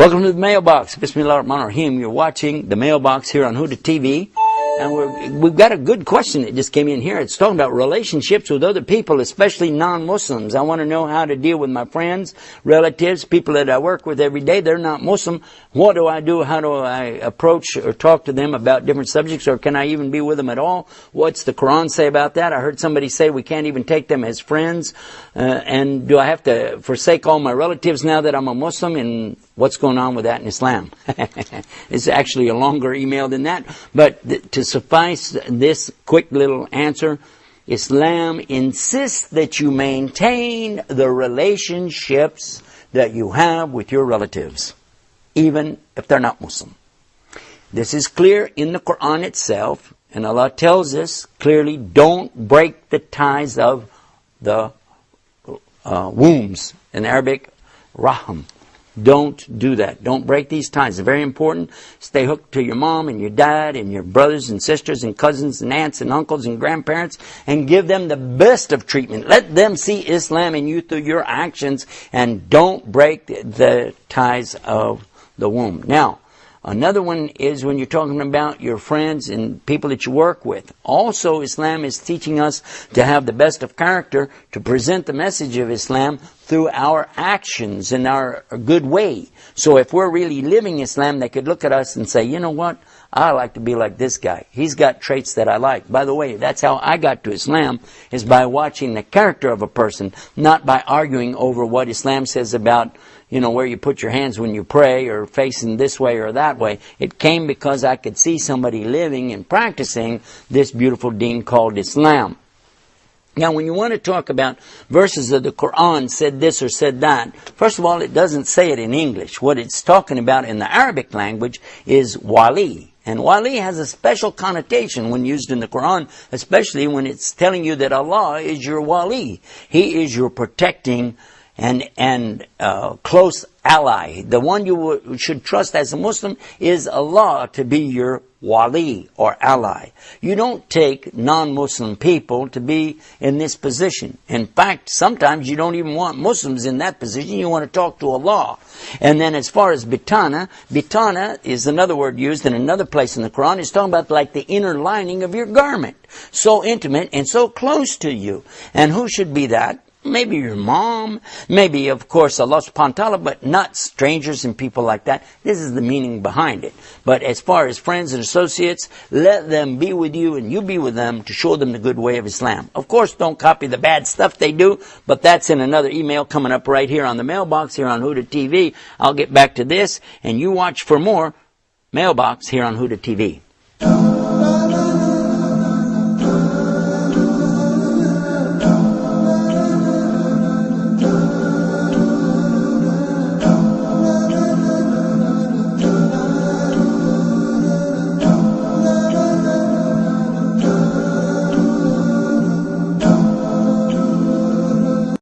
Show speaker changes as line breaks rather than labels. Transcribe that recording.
Welcome to the mailbox. Bismillahirrahmanirrahim. You're watching the mailbox here on Huda TV. And we've got a good question that just came in here. It's talking about relationships with other people, especially non-Muslims. I want to know how to deal with my friends, relatives, people that I work with every day. They're not Muslim. What do I do? How do I approach or talk to them about different subjects? Or can I even be with them at all? What's the Quran say about that? I heard somebody say we can't even take them as friends. And do I have to forsake all my relatives now that I'm a Muslim? And what's going on with that in Islam? It's actually a longer email than that. But to suffice this quick little answer, Islam insists that you maintain the relationships that you have with your relatives, even if they're not Muslim. This is clear in the Quran itself, and Allah tells us clearly, don't break the ties of the wombs. In Arabic, rahim. Don't do that. Don't break these ties. It's very important. Stay hooked to your mom and your dad and your brothers and sisters and cousins and aunts and uncles and grandparents, and give them the best of treatment. Let them see Islam in you through your actions, and don't break the ties of the womb. Now, another one is when you're talking about your friends and people that you work with. Also, Islam is teaching us to have the best of character, to present the message of Islam through our actions and our good way. So if we're really living Islam, they could look at us and say, you know what? I like to be like this guy. He's got traits that I like. By the way, that's how I got to Islam, is by watching the character of a person, not by arguing over what Islam says about, where you put your hands when you pray or facing this way or that way. It came because I could see somebody living and practicing this beautiful deen called Islam. Now, when you want to talk about verses of the Quran said this or said that, first of all, it doesn't say it in English. What it's talking about in the Arabic language is wali. And wali has a special connotation when used in the Quran, especially when it's telling you that Allah is your wali. He is your protecting and close ally. The one you should trust as a Muslim is Allah to be your wali or ally. You don't take non-Muslim people to be in this position. In fact, sometimes you don't even want Muslims in that position. You want to talk to Allah. And then as far as bitana is another word used in another place in the Quran. It's talking about like the inner lining of your garment. So intimate and so close to you. And who should be that? Maybe your mom, maybe, of course, Allah subhanahu wa ta'ala, but not strangers and people like that. This is the meaning behind it. But as far as friends and associates, let them be with you and you be with them to show them the good way of Islam. Of course, don't copy the bad stuff they do, but that's in another email coming up right here on the mailbox here on Huda TV. I'll get back to this, and you watch for more mailbox here on Huda TV.